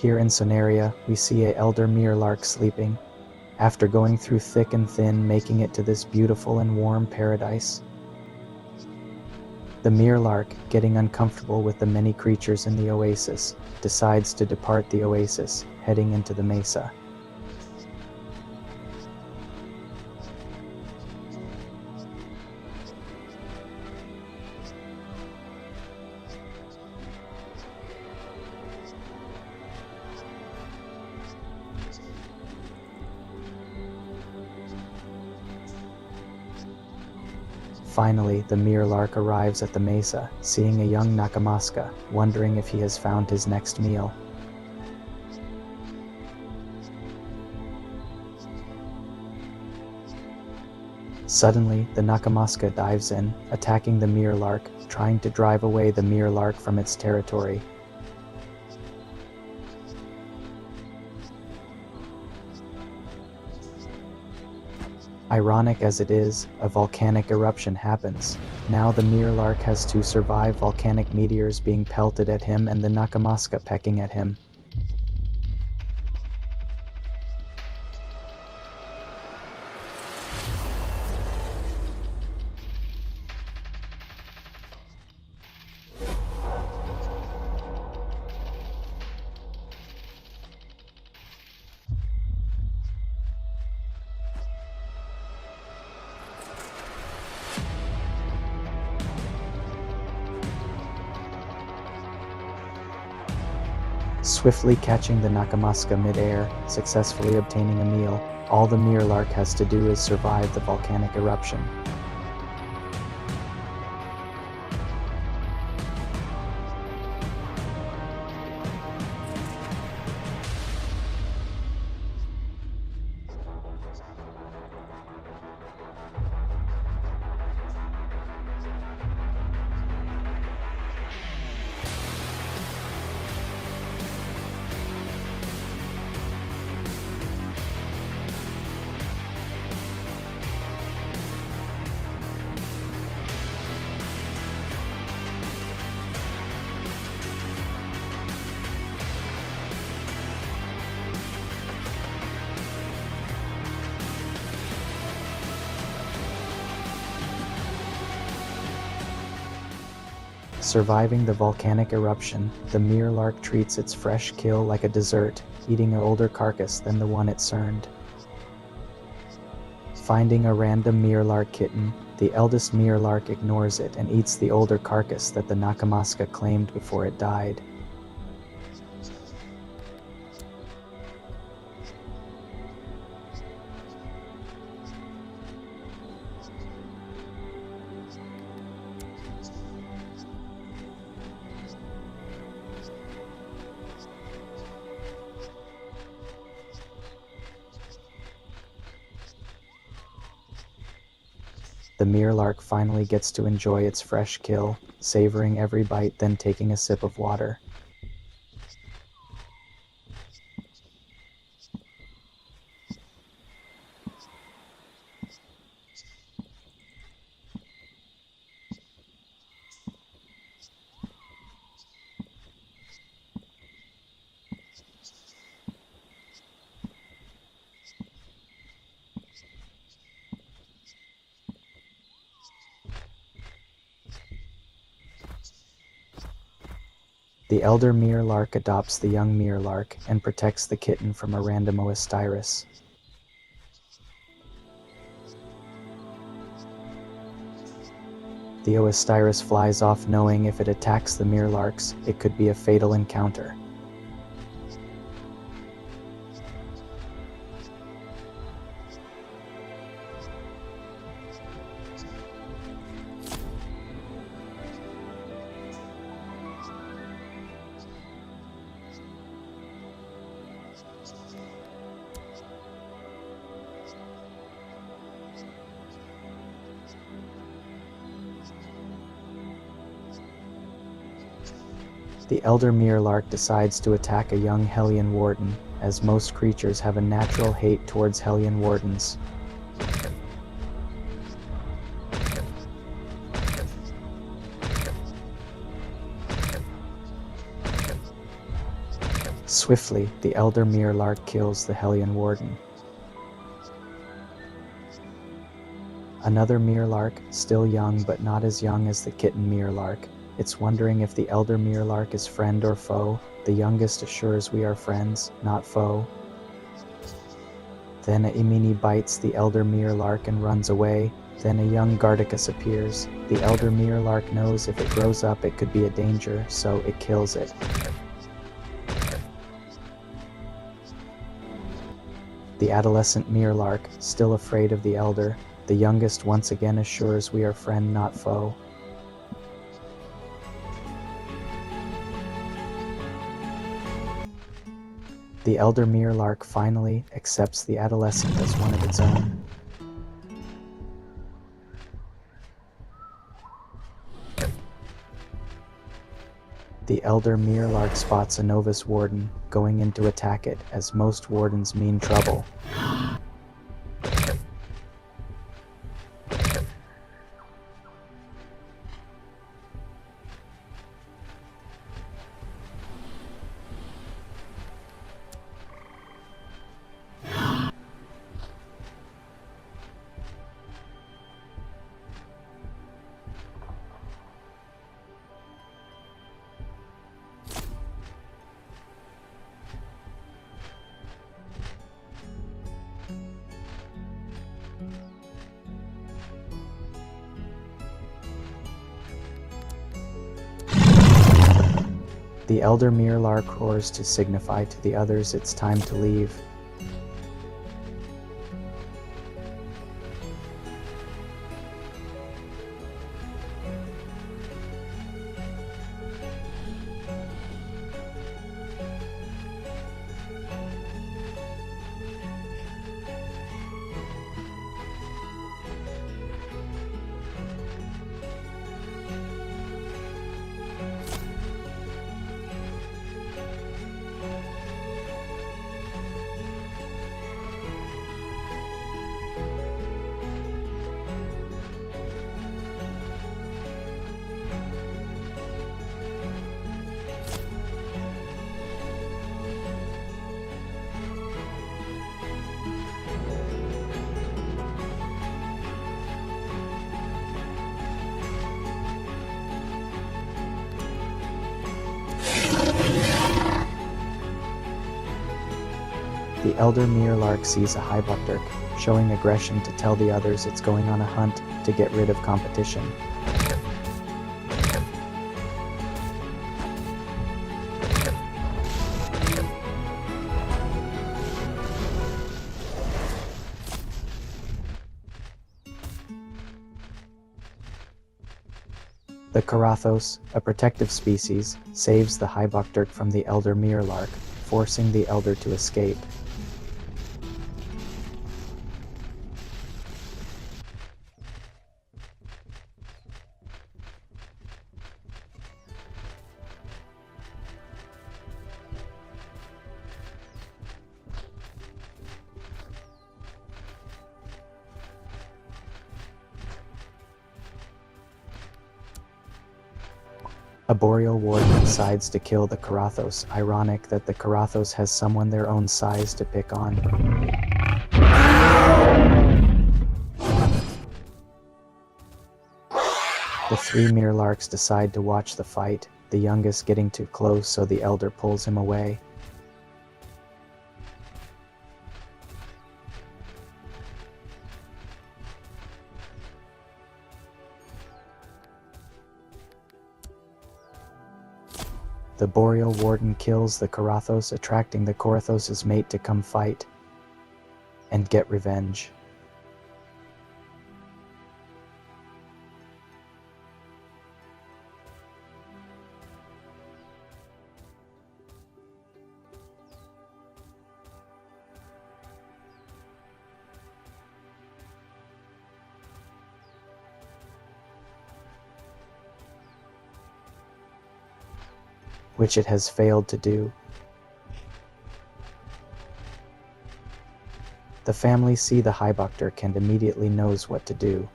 Here in Sonaria, we see a elder Meorlark sleeping, after going through thick and thin, making it to this beautiful and warm paradise. The Meorlark, getting uncomfortable with the many creatures in the oasis, decides to depart the oasis, heading into the mesa. Finally, the Meorlark arrives at the mesa, seeing a young Nakamaska, wondering if he has found his next meal. Suddenly, the Nakamaska dives in, attacking the Meorlark, trying to drive away the Meorlark from its territory. Ironic as it is, a volcanic eruption happens. Now the Meorlark has to survive volcanic meteors being pelted at him and the Nakamaska pecking at him. Swiftly catching the Nakamaska mid-air, successfully obtaining a meal, all the Meorlark has to do is survive the volcanic eruption. Surviving the volcanic eruption, the Meorlark treats its fresh kill like a dessert, eating an older carcass than the one it cerned. Finding a random Meorlark kitten, the eldest Meorlark ignores it and eats the older carcass that the Nakamaska claimed before it died. The Meorlark finally gets to enjoy its fresh kill, savoring every bite, then taking a sip of water. The elder Meorlark adopts the young Meorlark and protects the kitten from a random Oastyrus. The Oastyrus flies off, knowing if it attacks the Meorlarks, it could be a fatal encounter. The elder Meorlark decides to attack a young Hellion Warden, as most creatures have a natural hate towards Hellion Wardens. Swiftly, the elder Meorlark kills the Hellion Warden. Another Meorlark, still young but not as young as the kitten Meorlark. It's wondering if the elder Meorlark is friend or foe. The youngest assures we are friends, not foe. Then a Imini bites the elder Meorlark and runs away. Then a young Garticus appears. The elder Meorlark knows if it grows up it could be a danger, so it kills it. The adolescent Meorlark, still afraid of the elder. The youngest once again assures we are friend, not foe. The elder Meorlark finally accepts the adolescent as one of its own. The elder Meorlark spots a novice warden going in to attack it, as most wardens mean trouble. The elder Meorlark roars to signify to the others it's time to leave. The elder Meorlark sees a Highbuckdirk, showing aggression to tell the others it's going on a hunt to get rid of competition. The Karathos, a protective species, saves the Highbuckdirk from the elder Meorlark, forcing the elder to escape. A Boreal Warden decides to kill the Karathos. Ironic that the Karathos has someone their own size to pick on. The three Meorlarks decide to watch the fight, the youngest getting too close so the elder pulls him away. The Boreal Warden kills the Karathos, attracting the Karathos' mate to come fight and get revenge. Which it has failed to do. The family see the Highbuckdirk and immediately knows what to do.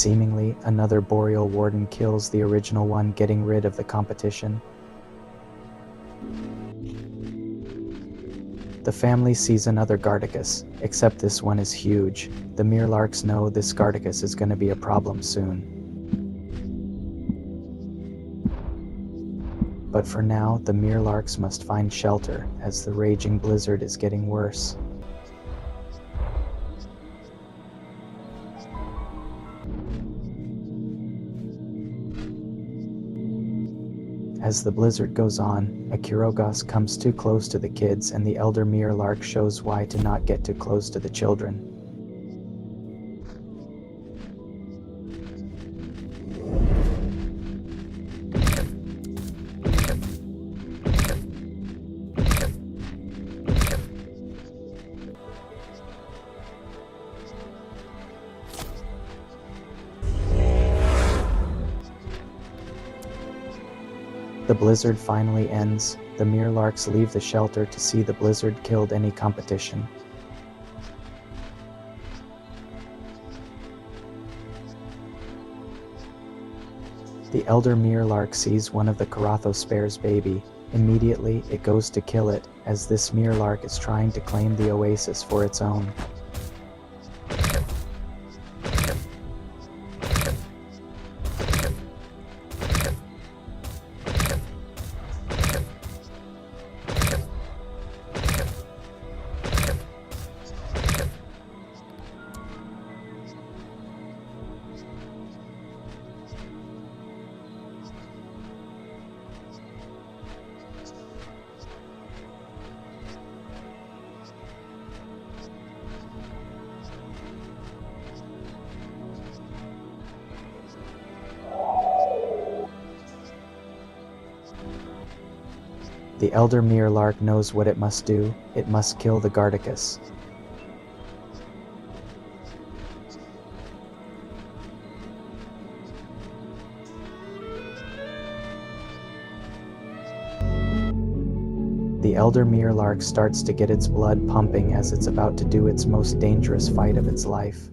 Seemingly, another boreal warden kills the original one, getting rid of the competition. The family sees another Garticus, except this one is huge. The Meorlarks know this Garticus is going to be a problem soon. But for now, the Meorlarks must find shelter, as the raging blizzard is getting worse. As the blizzard goes on, a Kurogos comes too close to the kids, and the elder Meorlark shows why to not get too close to the children. The blizzard finally ends. The Meorlarks leave the shelter to see the blizzard killed any competition. The elder Meorlark sees one of the Karathospare's baby. Immediately, it goes to kill it, as this Meorlark is trying to claim the oasis for its own. The elder Meorlark knows what it must do. It must kill the Garticus. The elder Meorlark starts to get its blood pumping as it's about to do its most dangerous fight of its life.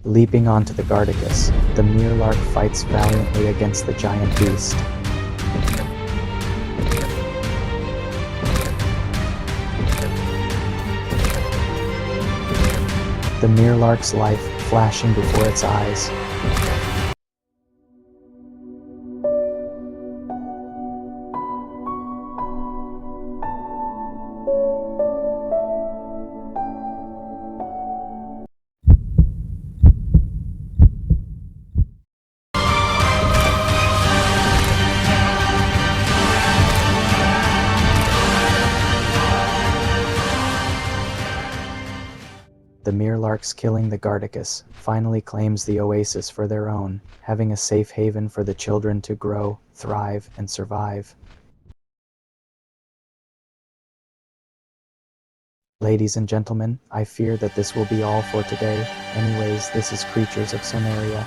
Leaping onto the Garticus, the Meorlark fights valiantly against the giant beast. The Meorlark's life flashing before its eyes. The Meorlarks killing the Garticus finally claims the oasis for their own, having a safe haven for the children to grow, thrive, and survive. Ladies and gentlemen, I fear that this will be all for today. Anyways, this is Creatures of Sonaria.